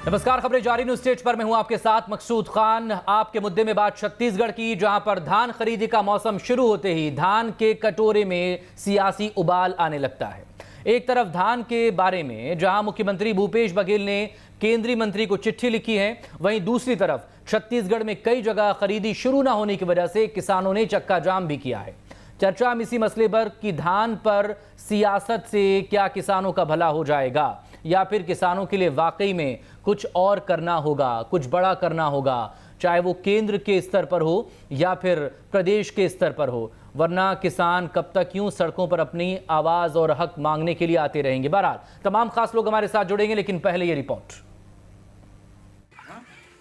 नमस्कार, खबरें जारी न्यूज स्टेज पर मैं हूं आपके साथ मकसूद खान। आपके मुद्दे में बात छत्तीसगढ़ की, जहां पर धान खरीदी का मौसम शुरू होते ही धान के कटोरे में सियासी उबाल आने लगता है। एक तरफ धान के बारे में जहां मुख्यमंत्री भूपेश बघेल ने केंद्रीय मंत्री को चिट्ठी लिखी है, वहीं दूसरी तरफ छत्तीसगढ़ में कई जगह खरीदी शुरू न होने की वजह से किसानों ने चक्का जाम भी किया है। चर्चा हम इसी मसले पर कि धान पर सियासत से क्या किसानों का भला हो जाएगा या फिर किसानों के लिए वाकई में कुछ और करना होगा, कुछ बड़ा करना होगा, चाहे वो केंद्र के स्तर पर हो या फिर प्रदेश के स्तर पर हो, वरना किसान कब तक यूं सड़कों पर अपनी आवाज और हक मांगने के लिए आते रहेंगे। बहरहाल तमाम खास लोग हमारे साथ जुड़ेंगे, लेकिन पहले ये रिपोर्ट।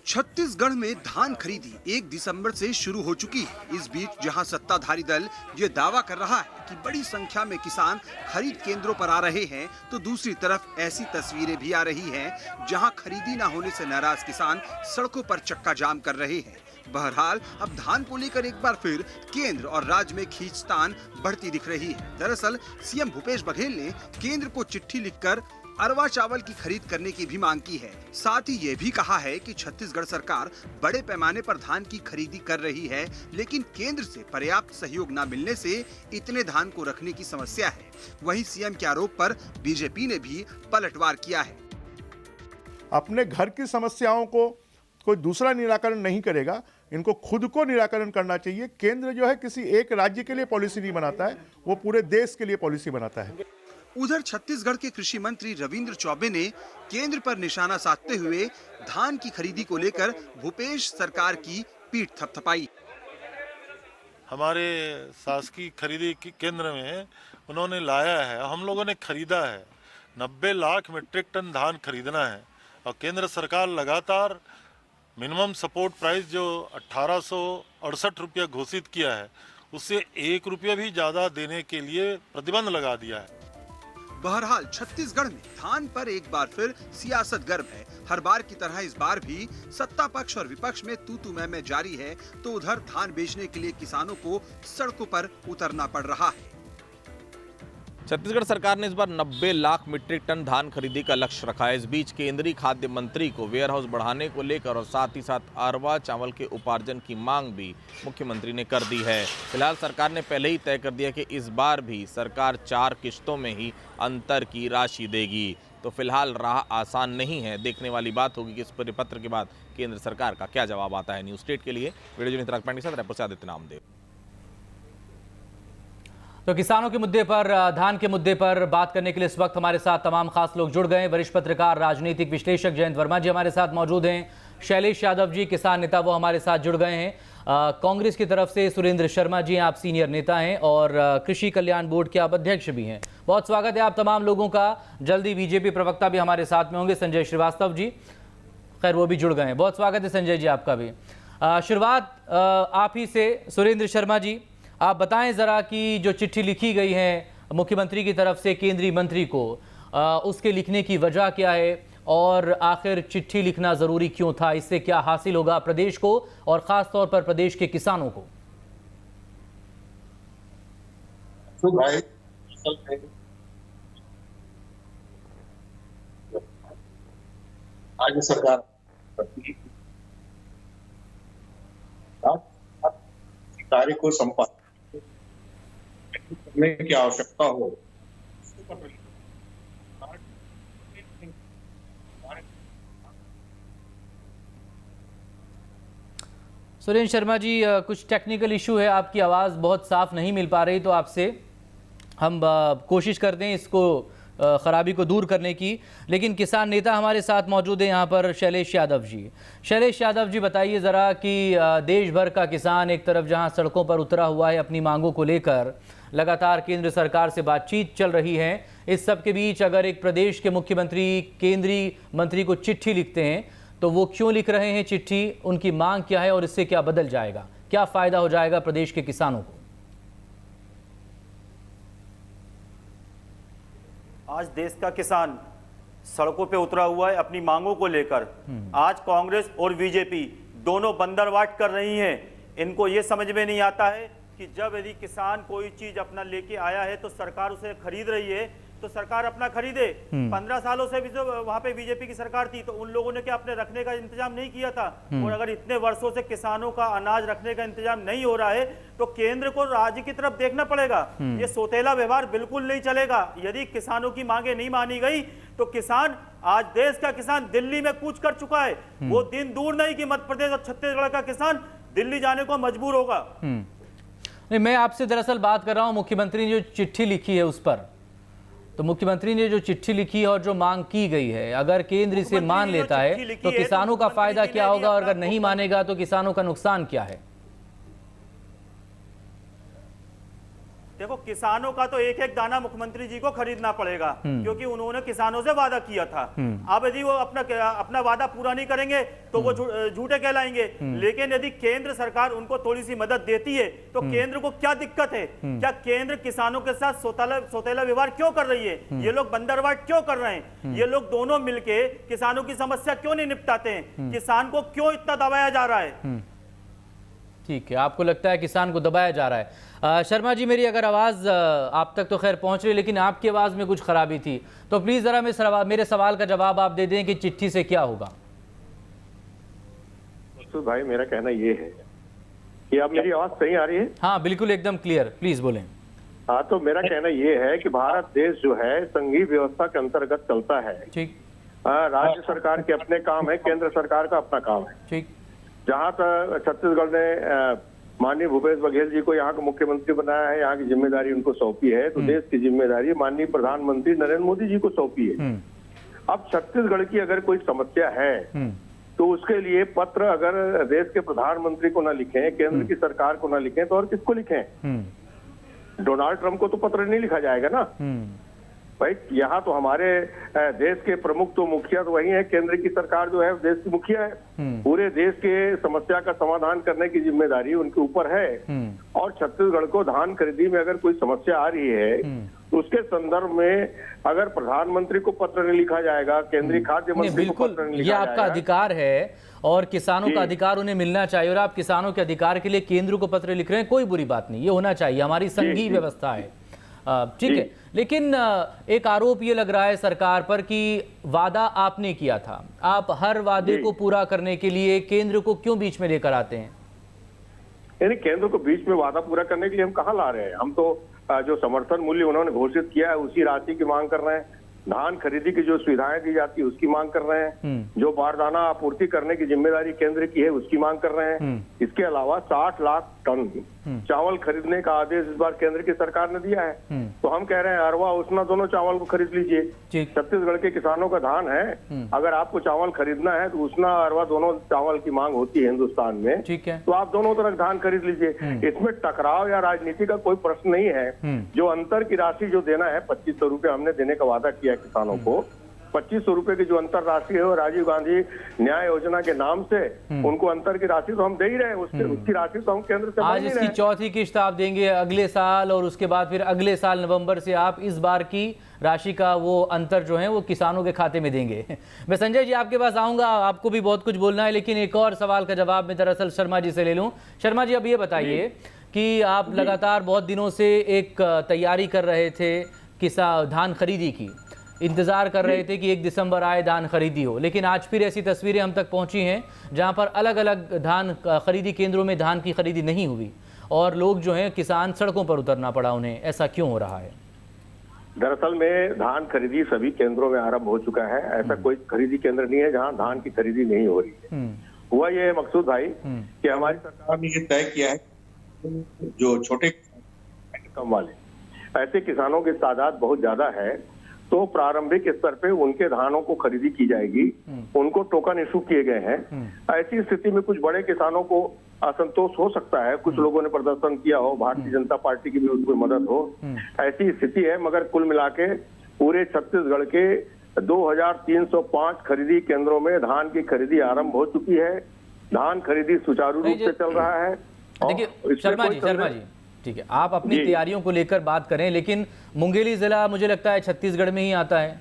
छत्तीसगढ़ में धान खरीदी 1 दिसंबर से शुरू हो चुकी है। इस बीच जहां सत्ताधारी दल ये दावा कर रहा है कि बड़ी संख्या में किसान खरीद केंद्रों पर आ रहे हैं, तो दूसरी तरफ ऐसी तस्वीरें भी आ रही हैं जहां खरीदी न होने से नाराज किसान सड़कों पर चक्का जाम कर रहे हैं। बहरहाल अब धान को लेकर एक बार फिर केंद्र और राज्य में खींचतान बढ़ती दिख रही है। दरअसल सीएम भूपेश बघेल ने केंद्र को चिट्ठी लिखकर अरवा चावल की खरीद करने की भी मांग की है। साथ ही ये भी कहा है कि छत्तीसगढ़ सरकार बड़े पैमाने पर धान की खरीदी कर रही है, लेकिन केंद्र से पर्याप्त सहयोग न मिलने से इतने धान को रखने की समस्या है। वहीं सीएम के आरोप पर बीजेपी ने भी पलटवार किया है। अपने घर की समस्याओं को कोई दूसरा निराकरण नहीं करेगा, इनको खुद को निराकरण करना चाहिए। केंद्र जो है किसी एक राज्य के लिए पॉलिसी नहीं बनाता है, वो पूरे देश के लिए पॉलिसी बनाता है। उधर छत्तीसगढ़ के कृषि मंत्री रविंद्र चौबे ने केंद्र पर निशाना साधते हुए धान की खरीदी को लेकर भूपेश सरकार की पीठ थपथपाई। हमारे शासकीय खरीदी के केंद्र में उन्होंने लाया है, हम लोगों ने खरीदा है। 90 लाख मीट्रिक टन धान खरीदना है और केंद्र सरकार लगातार मिनिमम सपोर्ट प्राइस जो 1868 रुपया घोषित किया है, उससे 1 रुपया भी ज्यादा देने के लिए प्रतिबंध लगा दिया है। बहरहाल छत्तीसगढ़ में धान पर एक बार फिर सियासत गर्म है। हर बार की तरह इस बार भी सत्ता पक्ष और विपक्ष में तू मैं जारी है, तो उधर धान बेचने के लिए किसानों को सड़कों पर उतरना पड़ रहा है। छत्तीसगढ़ सरकार ने इस बार 90 लाख मीट्रिक टन धान खरीदी का लक्ष्य रखा है। इस बीच केंद्रीय खाद्य मंत्री को वेयर हाउस बढ़ाने को लेकर और साथ ही साथ अरवा चावल के उपार्जन की मांग भी मुख्यमंत्री ने कर दी है। फिलहाल सरकार ने पहले ही तय कर दिया कि इस बार भी सरकार 4 किश्तों में ही अंतर की राशि देगी। तो फिलहाल राह आसान नहीं है। देखने वाली बात होगी कि इस परिपत्र के बाद केंद्र सरकार का क्या जवाब आता है। न्यूज स्टेट के लिए वीडियो जर्नलिस्ट के साथ रायपुर से आदित्य नामदेव। तो किसानों के मुद्दे पर, धान के मुद्दे पर बात करने के लिए इस वक्त हमारे साथ तमाम खास लोग जुड़ गए हैं। वरिष्ठ पत्रकार, राजनीतिक विश्लेषक जयंत वर्मा जी हमारे साथ मौजूद हैं। शैलेश यादव जी, किसान नेता, वो हमारे साथ जुड़ गए हैं। कांग्रेस की तरफ से सुरेंद्र शर्मा जी, आप सीनियर नेता हैं और कृषि कल्याण बोर्ड के आप अध्यक्ष भी हैं। बहुत स्वागत है आप तमाम लोगों का। जल्दी बीजेपी प्रवक्ता भी हमारे साथ में होंगे, संजय श्रीवास्तव जी, खैर वो भी जुड़ गए हैं। बहुत स्वागत है संजय जी आपका भी। शुरुआत आप ही से, सुरेंद्र शर्मा जी, आप बताएं जरा कि जो चिट्ठी लिखी गई है मुख्यमंत्री की तरफ से केंद्रीय मंत्री को, उसके लिखने की वजह क्या है और आखिर चिट्ठी लिखना जरूरी क्यों था? इससे क्या हासिल होगा प्रदेश को और खास तौर पर प्रदेश के किसानों को? भाई, आज सरकार कार्य को संपादित करने की आवश्यकता हो, सुरेंद्र शर्मा जी, कुछ टेक्निकल इशू है, आपकी आवाज़ बहुत साफ नहीं मिल पा रही, तो आपसे हम कोशिश करते हैं इसको खराबी को दूर करने की। लेकिन किसान नेता हमारे साथ मौजूद है यहाँ पर, शैलेश यादव जी। शैलेश यादव जी, बताइए ज़रा कि देश भर का किसान एक तरफ जहाँ सड़कों पर उतरा हुआ है अपनी मांगों को लेकर, लगातार केंद्र सरकार से बातचीत चल रही है, इस सब के बीच अगर एक प्रदेश के मुख्यमंत्री केंद्रीय मंत्री को चिट्ठी लिखते हैं तो वो क्यों लिख रहे हैं चिट्ठी, उनकी मांग क्या है और इससे क्या बदल जाएगा, क्या फ़ायदा हो जाएगा प्रदेश के किसानों को? आज देश का किसान सड़कों पे उतरा हुआ है अपनी मांगों को लेकर। आज कांग्रेस और बीजेपी दोनों बंदरवाट कर रही हैं। इनको ये समझ में नहीं आता है कि जब यदि किसान कोई चीज अपना लेके आया है तो सरकार उसे खरीद रही है, तो सरकार अपना खरीदे। 15 सालों से भी जो वहां पे बीजेपी की सरकार थी तो उन लोगों ने क्या अपने रखने का इंतजाम नहीं किया था? और अगर इतने वर्षों से किसानों का अनाज रखने का इंतजाम नहीं हो रहा है तो केंद्र को राज्य की तरफ देखना पड़ेगा। ये सोतेला व्यवहार बिल्कुल नहीं चलेगा। यदि किसानों की मांगे नहीं मानी गई तो किसान, आज देश का किसान दिल्ली में कूच कर चुका है। वो दिन दूर नहीं कि मध्य प्रदेश और छत्तीसगढ़ का किसान दिल्ली जाने को मजबूर होगा। नहीं, मैं आपसे दरअसल बात कर रहा हूं मुख्यमंत्री ने जो चिट्ठी लिखी है उस पर। तो मुख्यमंत्री ने जो चिट्ठी लिखी है और जो मांग की गई है, अगर केंद्र इसे मान लेता है तो किसानों का फायदा क्या होगा, और अगर नहीं मानेगा तो किसानों का नुकसान क्या है? देखो, किसानों का तो एक एक दाना मुख्यमंत्री जी को खरीदना पड़ेगा, क्योंकि उन्होंने किसानों से वादा किया था। अब यदि वो अपना वादा पूरा नहीं करेंगे तो वो झूठे कहलाएंगे। लेकिन यदि केंद्र सरकार उनको थोड़ी सी मदद देती है तो केंद्र को क्या दिक्कत है? क्या केंद्र किसानों के साथ सोतेला व्यवहार क्यों कर रही है? ये लोग बंदरवाट क्यों कर रहे हैं? ये लोग दोनों मिलके किसानों की समस्या क्यों नहीं निपटाते हैं? किसान को क्यों इतना दबाया जा रहा है? ठीक है, आपको लगता है किसान को दबाया जा रहा है। शर्मा जी, मेरी अगर आवाज़ आप तक तो खैर पहुंच रही, लेकिन आपकी आवाज़ में कुछ खराबी थी, तो प्लीज़ ज़रा मेरे सवाल का जवाब आप दे दें कि चिट्ठी से क्या होगा। तो भाई, मेरा कहना ये है कि अब मेरी आवाज़ सही आ रही है? हाँ बिल्कुल, एकदम क्लियर, प्लीज़ बोलें। हाँ, तो मेरा कहना ये है कि भारत देश जो है संघीय व्यवस्था के अंतर्गत चलता है। ठीक। राज्य सरकार के अपने काम है, केंद्र सरकार का अपना काम है। ठीक। जहाँ तक छत्तीसगढ़ ने माननीय भूपेश बघेल जी को यहाँ का मुख्यमंत्री बनाया है, यहाँ की जिम्मेदारी उनको सौंपी है, तो देश की जिम्मेदारी माननीय प्रधानमंत्री नरेंद्र मोदी जी को सौंपी है। अब छत्तीसगढ़ की अगर कोई समस्या है तो उसके लिए पत्र अगर देश के प्रधानमंत्री को न लिखें, केंद्र की सरकार को न लिखें, तो और किसको लिखें? डोनाल्ड ट्रंप को तो पत्र नहीं लिखा जाएगा ना भाई। यहाँ तो हमारे देश के प्रमुख तो मुखिया तो वही है, केंद्र की सरकार जो है देश की मुखिया है। पूरे देश के समस्या का समाधान करने की जिम्मेदारी उनके ऊपर है। और छत्तीसगढ़ को धान खरीदी में अगर कोई समस्या आ रही है तो उसके संदर्भ में अगर प्रधानमंत्री को पत्र नहीं लिखा जाएगा, केंद्रीय खाद्य मंत्री को पत्र नहीं लिखा जाएगा। ये आपका अधिकार है और किसानों का अधिकार उन्हें मिलना चाहिए, और आप किसानों के अधिकार के लिए केंद्र को पत्र लिख रहे हैं, कोई बुरी बात नहीं, ये होना चाहिए, हमारी संघीय व्यवस्था है। ठीक है, लेकिन एक आरोप ये लग रहा है सरकार पर कि वादा आपने किया था, आप हर वादे को पूरा करने के लिए केंद्र को क्यों बीच में लेकर आते हैं? यानी केंद्र को बीच में वादा पूरा करने के लिए हम कहाँ ला रहे हैं? हम तो जो समर्थन मूल्य उन्होंने घोषित किया है उसी राशि की मांग कर रहे हैं। धान खरीदी की जो सुविधाएं दी जाती है उसकी मांग कर रहे हैं। जो बारदाना आपूर्ति करने की जिम्मेदारी केंद्र की है उसकी मांग कर रहे हैं। इसके अलावा 60 लाख टन चावल खरीदने का आदेश इस बार केंद्र की सरकार ने दिया है। तो हम कह रहे हैं अरवा उसना दोनों चावल को खरीद लीजिए। छत्तीसगढ़ के किसानों का धान है, अगर आपको चावल खरीदना है तो उसना अरवा दोनों चावल की मांग होती है हिंदुस्तान में, ठीक है, तो आप दोनों तरफ धान खरीद लीजिए। इसमें टकराव या राजनीति का कोई प्रश्न नहीं है। जो अंतर की राशि जो देना है 2500 रुपए हमने देने का वादा किया है किसानों को। 2500 रुपए की जो अंतर राशि है वो राजीव गांधी न्याय योजना के नाम से उनको अंतर की राशि तो हम दे ही रहे हैं, उसकी राशि तो हम केंद्र से आज इसकी चौथी किश्त आप देंगे अगले साल, और उसके बाद फिर अगले साल नवंबर से आप इस बार की राशि का वो अंतर जो है वो किसानों के खाते में देंगे। मैं संजय जी आपके पास आऊंगा, आपको भी बहुत कुछ बोलना है, लेकिन एक और सवाल का जवाब मैं दरअसल शर्मा जी से ले लूं। शर्मा जी, अब ये बताइए कि आप लगातार बहुत दिनों से एक तैयारी कर रहे थे धान खरीदी की, इंतजार कर रहे थे कि 1 दिसंबर आए धान खरीदी हो, लेकिन आज फिर ऐसी तस्वीरें हम तक पहुंची हैं जहां पर अलग अलग धान खरीदी केंद्रों में धान की खरीदी नहीं हुई और लोग जो हैं किसान सड़कों पर उतरना पड़ा उन्हें। ऐसा क्यों हो रहा है? दरअसल में धान खरीदी सभी केंद्रों में आरंभ हो चुका है। ऐसा कोई खरीदी केंद्र नहीं है जहां धान की खरीदी नहीं हो रही है। हुआ ये है मकसूद भाई कि हमारी सरकार ने ये तय किया है जो छोटे कम वाले ऐसे किसानों की तादाद बहुत ज्यादा है, तो प्रारंभिक स्तर पे उनके धानों को खरीदी की जाएगी। उनको टोकन इशू किए गए हैं। ऐसी स्थिति में कुछ बड़े किसानों को असंतोष हो सकता है, कुछ लोगों ने प्रदर्शन किया हो, भारतीय जनता पार्टी की भी उनको मदद हो, ऐसी स्थिति है। मगर कुल मिला के पूरे छत्तीसगढ़ के 2305 खरीदी केंद्रों में धान की खरीदी आरंभ हो चुकी है। धान खरीदी सुचारू रूप से चल रहा है। देखिए शर्मा जी, ठीक है, आप अपनी तैयारियों को लेकर बात करें, लेकिन मुंगेली जिला मुझे लगता है छत्तीसगढ़ में ही आता है,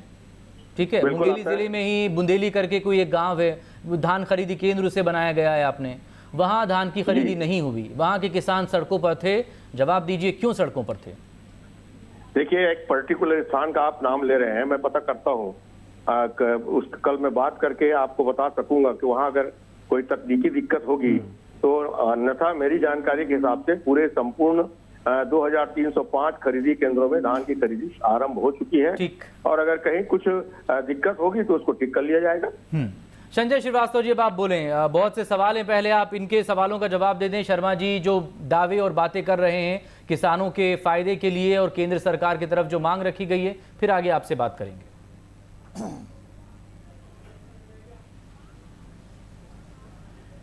ठीक है? मुंगेली जिले में ही बुंदेली करके कोई एक गांव है, धान खरीदी केंद्र से बनाया गया है आपने, वहां धान की खरीदी नहीं हुई, वहां के किसान सड़कों पर थे। जवाब दीजिए क्यों सड़कों पर थे? देखिए, एक पर्टिकुलर स्थान का आप नाम ले रहे हैं, मैं पता करता हूँ। उस कल मैं बात करके आपको बता सकूंगा कि वहां अगर कोई तकनीकी दिक्कत होगी तो अन्यथा मेरी जानकारी के हिसाब से पूरे संपूर्ण 2305 खरीदी केंद्रों में धान की खरीदी आरंभ हो चुकी है। ठीक। और अगर कहीं कुछ दिक्कत होगी तो उसको ठीक कर लिया जाएगा। संजय श्रीवास्तव जी, अब आप बोलें, बहुत से सवाल हैं, पहले आप इनके सवालों का जवाब दे दें। शर्मा जी जो दावे और बातें कर रहे हैं किसानों के फायदे के लिए और केंद्र सरकार की तरफ जो मांग रखी गई है, फिर आगे आपसे बात करेंगे।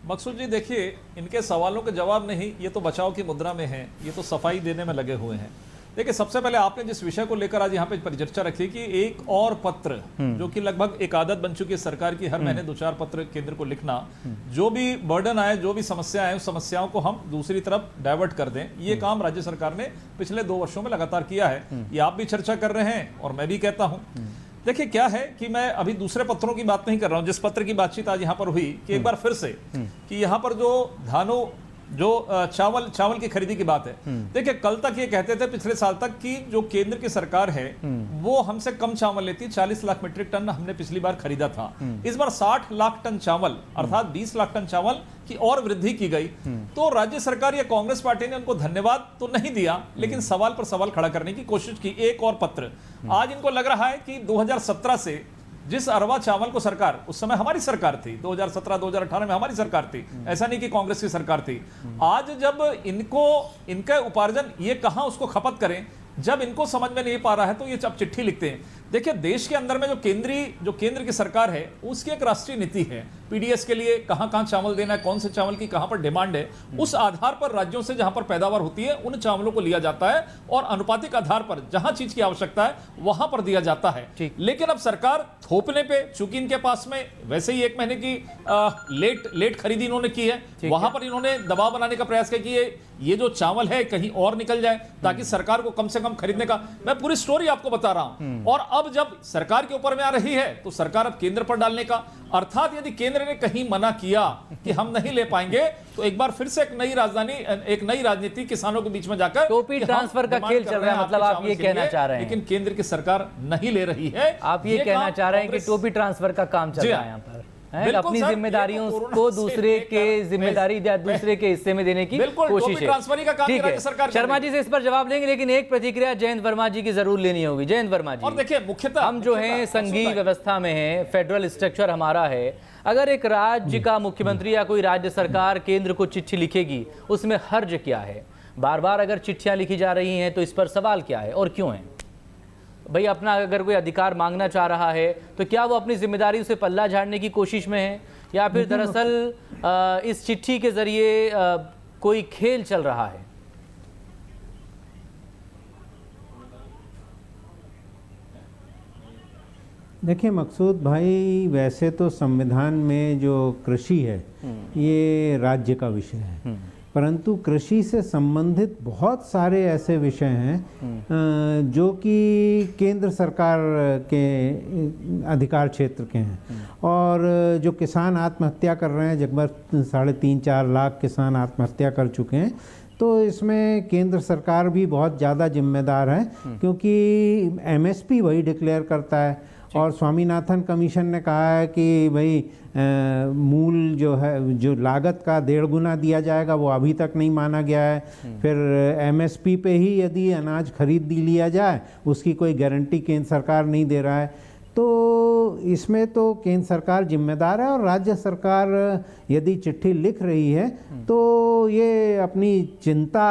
मकसूद जी, देखिए, इनके सवालों के जवाब नहीं, ये तो बचाव की मुद्रा में है, ये तो सफाई देने में लगे हुए हैं। देखिए, सबसे पहले आपने जिस विषय को लेकर आज यहाँ पे परिचर्चा रखी कि एक और पत्र, जो कि लगभग एक आदत बन चुकी है सरकार की, हर महीने 2-4 पत्र केंद्र को लिखना, जो भी बर्डन आए, जो भी समस्या है, उस समस्याओं को हम दूसरी तरफ डाइवर्ट कर दें, ये काम राज्य सरकार ने पिछले 2 वर्षों में लगातार किया है। ये आप भी चर्चा कर रहे हैं और मैं भी कहता हूँ। देखिए, क्या है कि मैं अभी दूसरे पत्रों की बात नहीं कर रहा हूं, जिस पत्र की बातचीत आज यहां पर हुई कि एक बार फिर से कि यहां पर जो चावल की खरीदी की बात है। देखिए, कल तक ये कहते थे, पिछले साल तक, कि जो केंद्र की सरकार है वो हमसे कम चावल लेती, 40 लाख मीट्रिक टन हमने पिछली बार खरीदा था। इस बार 60 लाख टन चावल, अर्थात 20 लाख टन चावल की और वृद्धि की गई। तो राज्य सरकार या कांग्रेस पार्टी ने उनको धन्यवाद तो नहीं दिया, लेकिन सवाल पर सवाल खड़ा करने की कोशिश की। एक और पत्र, आज इनको लग रहा है कि 2017 से जिस अरवा चावल को सरकार, उस समय हमारी सरकार थी, 2017-2018 में हमारी सरकार थी, ऐसा नहीं कि कांग्रेस की सरकार थी। आज जब इनका उपार्जन ये कहां उसको खपत करें, जब इनको समझ में नहीं पा रहा है तो ये अब चिट्ठी लिखते हैं। देखिए, देश के अंदर में जो केंद्र की सरकार है उसकी एक राष्ट्रीय नीति है, पीडीएस के लिए कहां चावल देना है, कौन से चावल की कहां पर डिमांड है, उस आधार पर राज्यों से जहां पर पैदावार होती है उन चावलों को लिया जाता है और अनुपातिक आधार पर जहां चीज की आवश्यकता है वहां पर दिया जाता है। लेकिन अब सरकार थोपने पे, चूंकि इनके पास में वैसे ही 1 महीने की लेट खरीदी इन्होंने की है, वहां पर इन्होंने दबाव बनाने का प्रयास किया कि ये जो चावल है कहीं और निकल जाए ताकि सरकार को कम से कम खरीदने का। मैं पूरी स्टोरी आपको बता रहा हूं। और अब जब सरकार के ऊपर में आ रही है तो सरकार अब केंद्र पर डालने का, अर्थात यदि केंद्र ने कहीं मना किया कि हम नहीं ले पाएंगे तो एक बार फिर से एक नई राजनीति किसानों के बीच में जाकर टोपी ट्रांसफर का खेल चल रहा है, मतलब आप ये कहना चाह रहे हैं। लेकिन केंद्र की सरकार नहीं ले रही है। आप ये कहना चाह रहे हैं कि टोपी ट्रांसफर का काम चल रहा है यहाँ पर, अपनी जिम्मेदारियों को दूसरे के जिम्मेदारी या दूसरे के हिस्से में देने की कोशिश है। ठीक है, शर्मा जी से इस पर जवाब लेंगे, लेकिन एक प्रतिक्रिया जयंत वर्मा जी की जरूर लेनी होगी। जयंत वर्मा जी, और देखिए, मुख्यतः हम जो है संघीय व्यवस्था में है, फेडरल स्ट्रक्चर हमारा है। अगर एक राज्य का मुख्यमंत्री या कोई राज्य सरकार केंद्र को चिट्ठी लिखेगी, उसमें हर्ज क्या है? बार बार अगर चिट्ठियां लिखी जा रही हैं तो इस पर सवाल क्या है और क्यों है? भाई, अपना अगर कोई अधिकार मांगना चाह रहा है तो क्या वो अपनी जिम्मेदारी उसे पल्ला झाड़ने की कोशिश में है, या फिर दरअसल इस चिट्ठी के जरिए कोई खेल चल रहा है? देखिए मकसूद भाई, वैसे तो संविधान में जो कृषि है ये राज्य का विषय है, परंतु कृषि से संबंधित बहुत सारे ऐसे विषय हैं जो कि केंद्र सरकार के अधिकार क्षेत्र के हैं। और जो किसान आत्महत्या कर रहे हैं, लगभग 3.5-4 लाख किसान आत्महत्या कर चुके हैं, तो इसमें केंद्र सरकार भी बहुत ज़्यादा जिम्मेदार है, क्योंकि एमएसपी वही डिक्लेयर करता है। और स्वामीनाथन कमीशन ने कहा है कि भाई मूल जो है, जो लागत का 1.5 गुना दिया जाएगा, वो अभी तक नहीं माना गया है। फिर एमएसपी पे ही यदि अनाज खरीद लिया जाए, उसकी कोई गारंटी केंद्र सरकार नहीं दे रहा है। तो इसमें तो केंद्र सरकार जिम्मेदार है, और राज्य सरकार यदि चिट्ठी लिख रही है तो ये अपनी चिंता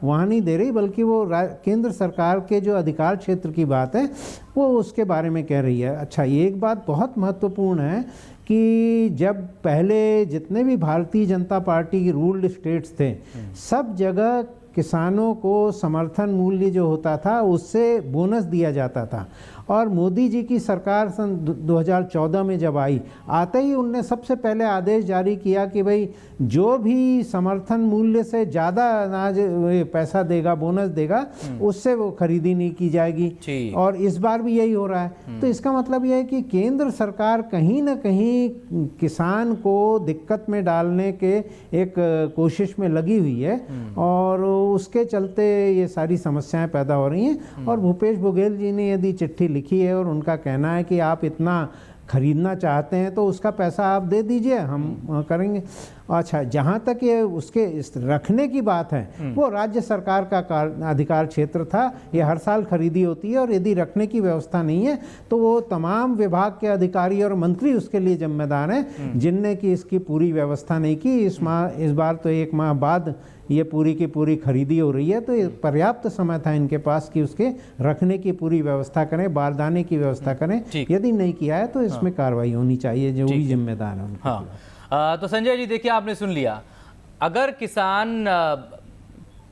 वहाँ नहीं दे रही, बल्कि वो केंद्र सरकार के जो अधिकार क्षेत्र की बात है वो उसके बारे में कह रही है। अच्छा, ये एक बात बहुत महत्वपूर्ण है कि जब पहले जितने भी भारतीय जनता पार्टी की रूल्ड स्टेट्स थे, सब जगह किसानों को समर्थन मूल्य जो होता था उससे बोनस दिया जाता था। और मोदी जी की सरकार सन 2014 में जब आई, आते ही उनने सबसे पहले आदेश जारी किया कि भाई जो भी समर्थन मूल्य से ज़्यादा अनाज पैसा देगा, बोनस देगा, उससे वो खरीदी नहीं की जाएगी। और इस बार भी यही हो रहा है। तो इसका मतलब यह है कि केंद्र सरकार कहीं ना कहीं किसान को दिक्कत में डालने के एक कोशिश में लगी हुई है। और और उसके चलते ये सारी समस्याएं पैदा हो रही हैं। और भूपेश बघेल जी ने यदि चिट्ठी लिखी है और उनका कहना है कि आप इतना खरीदना चाहते हैं तो उसका पैसा आप दे दीजिए, हम करेंगे। अच्छा, जहाँ तक ये उसके रखने की बात है, वो राज्य सरकार का अधिकार क्षेत्र था, ये हर साल खरीदी होती है, और यदि रखने की व्यवस्था नहीं है तो वो तमाम विभाग के अधिकारी और मंत्री उसके लिए जिम्मेदार हैं, जिनने की इसकी पूरी व्यवस्था नहीं की। इस बार तो 1 माह बाद ये पूरी की पूरी खरीदी हो रही है, तो ये पर्याप्त समय था इनके पास कि उसके रखने की पूरी व्यवस्था करें, बारदाने की व्यवस्था करें। यदि नहीं किया है तो इसमें कार्रवाई होनी चाहिए, जो भी जिम्मेदार है उनके। हाँ, तो संजय जी देखिए, आपने सुन लिया, अगर किसान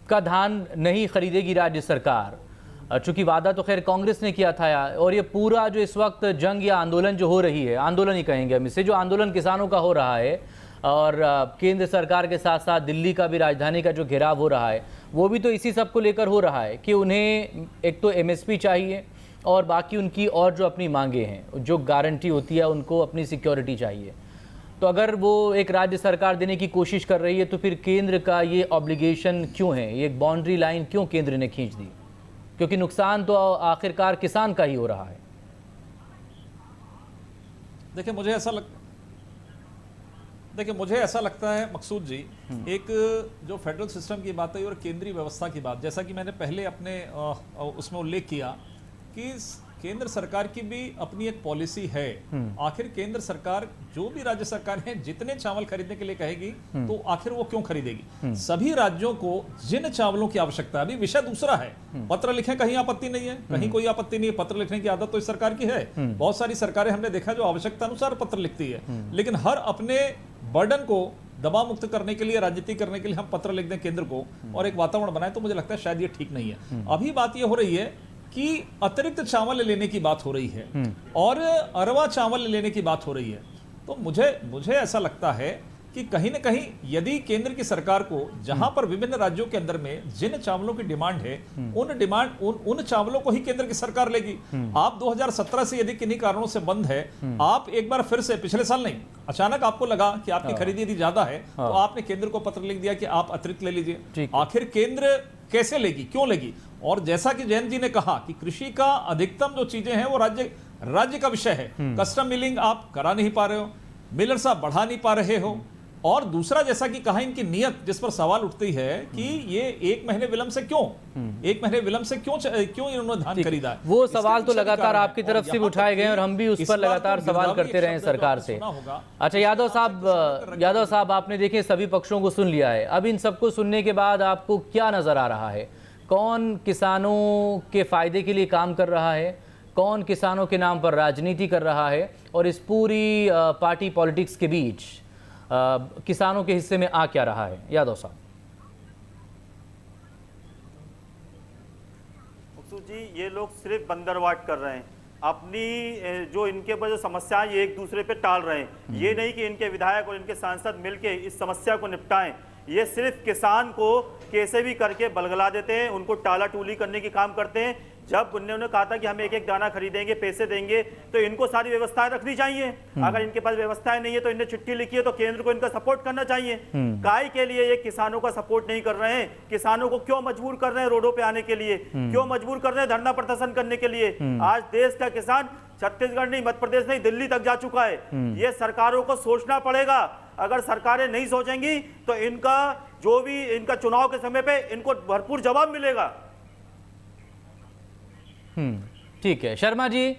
का धान नहीं खरीदेगी राज्य सरकार, चूंकि वादा तो खैर कांग्रेस ने किया था, और ये पूरा जो इस वक्त जंग या आंदोलन जो हो रही है, आंदोलन ही कहेंगे हम इसे, जो आंदोलन किसानों का हो रहा है, और केंद्र सरकार के साथ साथ दिल्ली का भी राजधानी का जो घेराव हो रहा है, वो भी तो इसी सब को लेकर हो रहा है कि उन्हें एक तो एमएसपी चाहिए और बाकी उनकी और जो अपनी मांगे हैं, जो गारंटी होती है, उनको अपनी सिक्योरिटी चाहिए। तो अगर वो एक राज्य सरकार देने की कोशिश कर रही है तो फिर केंद्र का ये ऑब्लिगेशन क्यों है, ये एक बाउंड्री लाइन क्यों केंद्र ने खींच दी? क्योंकि नुकसान तो आखिरकार किसान का ही हो रहा है। देखिए मुझे ऐसा लगता है मकसूद जी, एक जो फेडरल सिस्टम की बात है और केंद्रीय व्यवस्था की बात, जैसा कि मैंने पहले अपने उसमें उल्लेख किया कि केंद्र सरकार की भी अपनी एक पॉलिसी है। आखिर केंद्र सरकार जो भी राज्य सरकार है जितने चावल खरीदने के लिए कहेगी तो आखिर वो क्यों खरीदेगी? सभी राज्यों को जिन चावलों की आवश्यकता है, अभी विषय दूसरा है, पत्र लिखें कहीं आपत्ति नहीं है, कहीं कोई आपत्ति नहीं है, पत्र लिखने की आदत तो इस सरकार की है। बहुत सारी सरकारें हमने देखा जो आवश्यकता अनुसार पत्र लिखती है, लेकिन हर अपने बर्डन को दबाव मुक्त करने के लिए, राजनीति करने के लिए हम पत्र लिख दें केंद्र को और एक वातावरण बनाए, तो मुझे लगता है शायद ये ठीक नहीं है। अभी बात ये हो रही है कि अतिरिक्त चावल लेने की बात हो रही है और अरवा चावल लेने की बात हो रही है। तो मुझे ऐसा लगता है कि कहीं ना कहीं यदि केंद्र की सरकार को जहां पर विभिन्न राज्यों के अंदर में जिन चावलों की डिमांड है, उन चावलों को ही केंद्र की सरकार लेगी। आप 2017 से यदि किन्हीं कारणों से बंद है, आप एक बार फिर से, पिछले साल नहीं, अचानक आपको लगा कि आपकी खरीदी यदि ज्यादा है तो आपने केंद्र को पत्र लिख दिया कि आप अतिरिक्त ले लीजिए। आखिर केंद्र कैसे लेगी, क्यों लेगी? और जैसा कि जैन जी ने कहा कि कृषि का अधिकतम जो चीजें हैं वो राज्य का विषय है। कस्टम मिलिंग आप करा नहीं पा रहे हो, मिलर्स आप बढ़ा नहीं पा रहे हो, और दूसरा जैसा कि कहा इनकी नियत, जिस पर सवाल उठती है कि ये 1 महीने विलंब से क्यों इन्होंने धान खरीदा है, वो सवाल तो लगातार आपकी तरफ से भी उठाए गए और हम भी उस पर लगातार सवाल करते रहे सरकार से। अच्छा यादव साहब, आपने देखिए सभी पक्षों को सुन लिया है। अब इन सबको सुनने के बाद आपको क्या नजर आ रहा है? कौन किसानों के फायदे के लिए काम कर रहा है, कौन किसानों के नाम पर राजनीति कर रहा है, और इस पूरी पार्टी पॉलिटिक्स के बीच किसानों के हिस्से में आ क्या रहा है? यादव साहब। जी, ये लोग सिर्फ बंदरवाट कर रहे हैं, अपनी जो इनके पास जो समस्याएं ये एक दूसरे पे टाल रहे हैं। ये नहीं कि इनके विधायक और इनके सांसद मिलके इस समस्या को निपटाएं, ये सिर्फ किसान को कैसे भी करके बलगला देते हैं, उनको टाला टूली करने की काम करते हैं। जब उन्होंने कहा था कि हम 1-1 दाना खरीदेंगे, पैसे देंगे, तो इनको सारी व्यवस्थाएं रखनी चाहिए। अगर इनके पास व्यवस्थाएं नहीं है तो इन्हें चिट्ठी लिखी है तो केंद्र को इनका सपोर्ट करना चाहिए। काय के लिए ये किसानों का सपोर्ट नहीं कर रहे हैं? किसानों को क्यों मजबूर कर रहे हैं रोडों पे आने के लिए, क्यों मजबूर कर रहे हैं धरना प्रदर्शन करने के लिए? आज देश का किसान छत्तीसगढ़ नहीं, मध्य प्रदेश नहीं, दिल्ली तक जा चुका है। ये सरकारों को सोचना पड़ेगा। अगर सरकारें नहीं सोचेंगी तो इनका जो भी इनका चुनाव के समय पे इनको भरपूर जवाब मिलेगा। ठीक है शर्मा जी,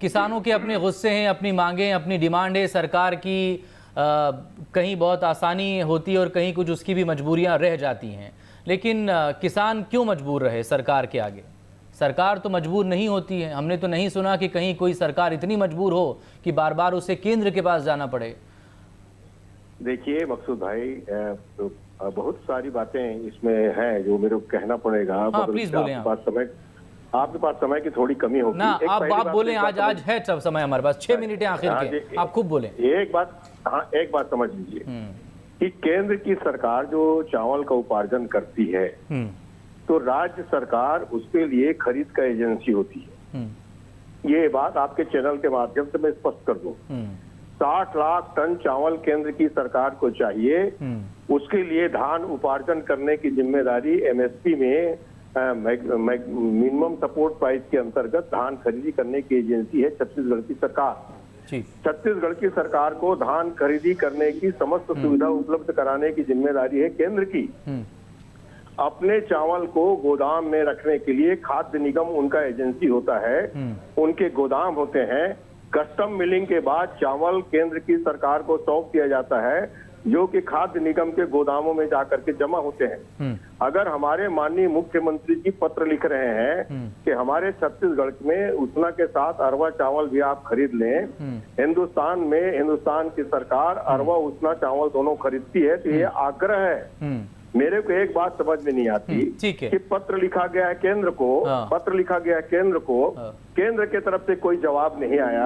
किसानों के अपने गुस्से हैं, अपनी मांगे, अपनी डिमांड है सरकार की, कहीं बहुत आसानी होती है और कहीं कुछ उसकी भी मजबूरियां रह जाती हैं, लेकिन किसान क्यों मजबूर रहे सरकार के आगे? सरकार तो मजबूर नहीं होती है। हमने तो नहीं सुना कि कहीं कोई सरकार इतनी मजबूर हो कि बार बार उसे केंद्र के पास जाना पड़े। देखिए मकसूद भाई, तो बहुत सारी बातें इसमें हैं जो मेरे को कहना पड़ेगा। हाँ, प्लीज बोलें। आपके पास समय की थोड़ी कमी होगी ना, आप बोलें। आज है सब समय हमारे पास, 6 मिनट आखिर के, आप खूब बोलें। एक बात समझ लीजिए कि केंद्र की सरकार जो चावल का उपार्जन करती है तो राज्य सरकार उसके लिए खरीद का एजेंसी होती है। ये बात आपके चैनल के माध्यम से मैं स्पष्ट कर दूं। 60 लाख टन चावल केंद्र की सरकार को चाहिए। उसके लिए धान उपार्जन करने की जिम्मेदारी एमएसपी में मिनिमम सपोर्ट प्राइस के अंतर्गत धान खरीदी करने की एजेंसी है छत्तीसगढ़ की सरकार। छत्तीसगढ़ की सरकार को धान खरीदी करने की समस्त सुविधा उपलब्ध कराने की जिम्मेदारी है केंद्र की। अपने चावल को गोदाम में रखने के लिए खाद्य निगम उनका एजेंसी होता है, उनके गोदाम होते हैं। कस्टम मिलिंग के बाद चावल केंद्र की सरकार को सौंप दिया जाता है, जो कि खाद्य निगम के गोदामों में जाकर के जमा होते हैं। अगर हमारे माननीय मुख्यमंत्री जी पत्र लिख रहे हैं कि हमारे छत्तीसगढ़ में उसना के साथ अरवा चावल भी आप खरीद लें, हिंदुस्तान में हिंदुस्तान की सरकार अरवा उसना चावल दोनों खरीदती है, तो ये आग्रह है। मेरे को एक बात समझ में नहीं आती कि पत्र लिखा गया है केंद्र को, पत्र लिखा गया है केंद्र को, केंद्र के तरफ से कोई जवाब नहीं आया।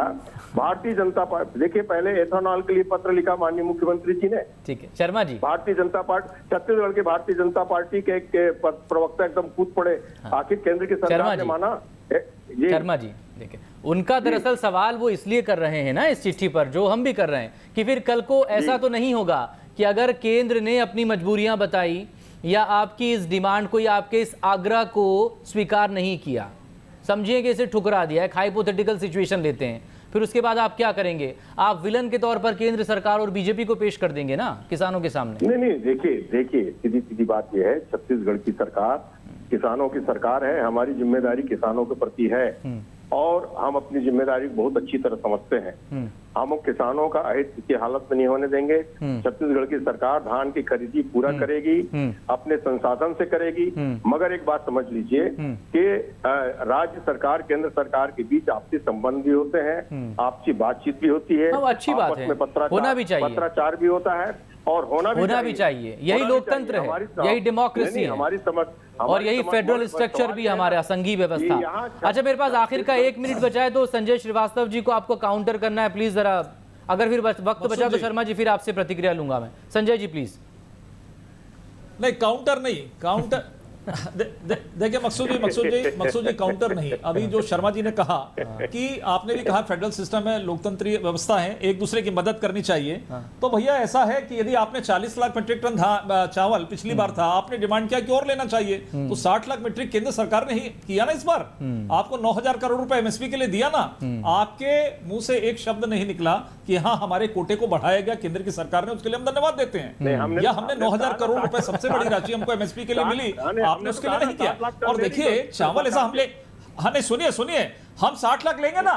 भारतीय जनता पार्टी, देखिए पहले एथेनॉल के लिए पत्र लिखा माननीय मुख्यमंत्री जी ने। ठीक है शर्मा जी, भारतीय जनता पार्टी, छत्तीसगढ़ के भारतीय जनता पार्टी के प्रवक्ता एकदम कूद पड़े। आखिर केंद्र की सरकार ने माना। शर्मा जी देखिए, उनका दरअसल सवाल वो इसलिए कर रहे हैं ना इस चिट्ठी पर, जो हम भी कर रहे हैं, कि फिर कल को ऐसा तो नहीं होगा कि अगर केंद्र ने अपनी मजबूरियां बताई या आपकी इस डिमांड को या आपके इस आग्रह को स्वीकार नहीं किया, समझिए कि इसे ठुकरा दिया, एक हाइपोथेटिकल सिचुएशन लेते हैं, फिर उसके बाद आप क्या करेंगे? आप विलन के तौर पर केंद्र सरकार और बीजेपी को पेश कर देंगे ना किसानों के सामने? नहीं, देखिए सीधी सीधी बात यह है, छत्तीसगढ़ की सरकार किसानों की सरकार है। हमारी जिम्मेदारी किसानों के प्रति है और हम अपनी जिम्मेदारी बहुत अच्छी तरह समझते हैं। हम किसानों का अहित की हालत में नहीं होने देंगे। छत्तीसगढ़ की सरकार धान की खरीदी पूरा करेगी, अपने संसाधन से करेगी। मगर एक बात समझ लीजिए कि राज्य सरकार केंद्र सरकार के बीच आपसी संबंध भी होते हैं, आपसी बातचीत भी होती है, अच्छी बात है, होना भी चाहिए, पत्राचार भी होता है और होना भी चाहिए। यही लोकतंत्र है, यही डेमोक्रेसी है, हमारी समझ और यही फेडरल स्ट्रक्चर भी हमारा संघीय व्यवस्था। अच्छा, मेरे पास आखिर का 1 मिनट बचा है, तो संजय श्रीवास्तव जी को आपको काउंटर करना है, प्लीज जरा। अगर फिर वक्त बचा तो शर्मा जी फिर आपसे प्रतिक्रिया लूंगा मैं। संजय जी प्लीज। नहीं, काउंटर नहीं, काउंटर देखिए मकसूद जी काउंटर नहीं। अभी जो शर्मा जी ने कहा कि आपने भी कहा फेडरल सिस्टम है, लोकतंत्रीय व्यवस्था है, एक दूसरे की मदद करनी चाहिए। तो भैया ऐसा है कि यदि आपने 40 लाख मीट्रिक टन चावल पिछली बार था, आपने डिमांड किया कि और लेना चाहिए, तो 60 लाख मीट्रिक केंद्र सरकार ने ही किया ना इस बार। आपको 9,000 करोड़ रुपए एमएसपी के लिए दिया ना, आपके मुंह से एक शब्द नहीं निकला कि हाँ हमारे कोटे को बढ़ाया गया केंद्र की सरकार ने, उसके लिए हम धन्यवाद देते हैं। या हमने 9,000 करोड़ रुपए, सबसे बड़ी राशि हमको एमएसपी के लिए मिली, आपने उसके लिए नहीं किया। और देखिए चावल ऐसा हमले, हाँ नहीं सुनिए, हम 60 लाख लेंगे ना,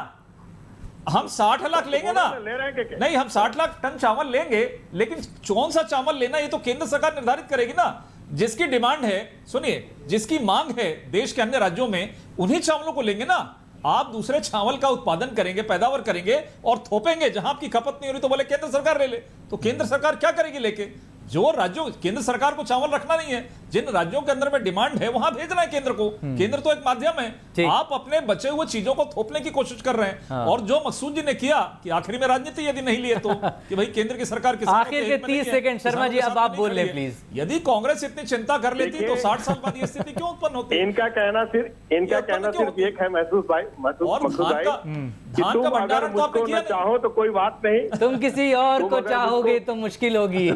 हम 60 लाख लेंगे ना, नहीं हम 60 लाख टन चावल लेंगे, लेकिन कौन सा चावल लेना ये तो केंद्र सरकार निर्धारित करेगी ना। जिसकी डिमांड है, सुनिए, जिसकी मांग है देश के अन्य राज्यों में, उन्हीं चावलों को लेंगे ना। आप दूसरे चावल का उत्पादन करेंगे, पैदावार करेंगे और थोपेंगे, जहां आपकी खपत नहीं हो रही तो बोले केंद्र सरकार ले ले। तो केंद्र सरकार क्या करेगी लेके? जो राज्यों, केंद्र सरकार को चावल रखना नहीं है, जिन राज्यों के अंदर में डिमांड है वहां भेजना है केंद्र को। केंद्र तो एक माध्यम है, आप अपने बचे हुए चीजों को थोपने की कोशिश कर रहे हैं। और जो मकसूद जी ने किया कि आखिरी में राजनीति यदि नहीं लिए तो कि भाई केंद्र की सरकार आखिर के 30 सेकंड शर्मा जी अब आप बोल ले प्लीज। यदि कांग्रेस इतनी चिंता कर लेती तो 60 साल बाद ये स्थिति क्यों उत्पन्न होती? इनका कहना सिर्फ एक है, महसूस भाई, धान का भंडारण तो आपने किया, चाहो तो कोई बात नहीं, तुम किसी और को चाहोगे तो मुश्किल होगी,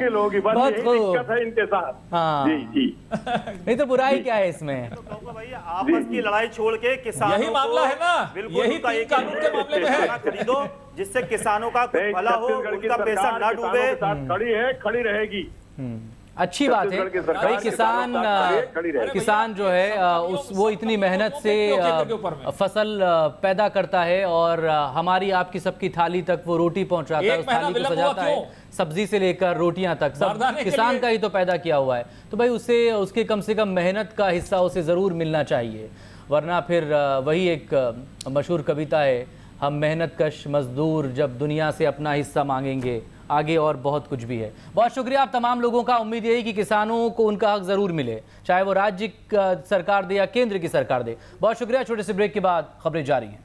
होगी, बस यही दिक्कत है इनके साथ। हाँ। जी नहीं तो बुराई क्या है इसमें? तो भाई आपस की लड़ाई छोड़ के किसानों यही मामला है ना, यही तीन कानून के मामले में है। खरीदो जिससे किसानों का कुछ भला हो, उनका पैसा ना डूबे। खड़ी है, खड़ी रहेगी। अच्छी बात है भाई। किसान जो है वो इतनी मेहनत से फसल पैदा करता है और हमारी आपकी सबकी थाली तक वो रोटी पहुंचाता है, उस थाली को सजाता है, सब्जी से लेकर रोटियां तक सब किसान का ही तो पैदा किया हुआ है। तो भाई उसे उसके कम से कम मेहनत का हिस्सा उसे ज़रूर मिलना चाहिए, वरना फिर वही एक मशहूर कविता है, हम मेहनतकश मजदूर जब दुनिया से अपना हिस्सा मांगेंगे, आगे और बहुत कुछ भी है। बहुत शुक्रिया आप तमाम लोगों का। उम्मीद यही कि किसानों को उनका हक ज़रूर मिले, चाहे वो राज्य सरकार दे या केंद्र की सरकार दे। बहुत शुक्रिया। छोटे से ब्रेक के बाद खबरें जारी हैं।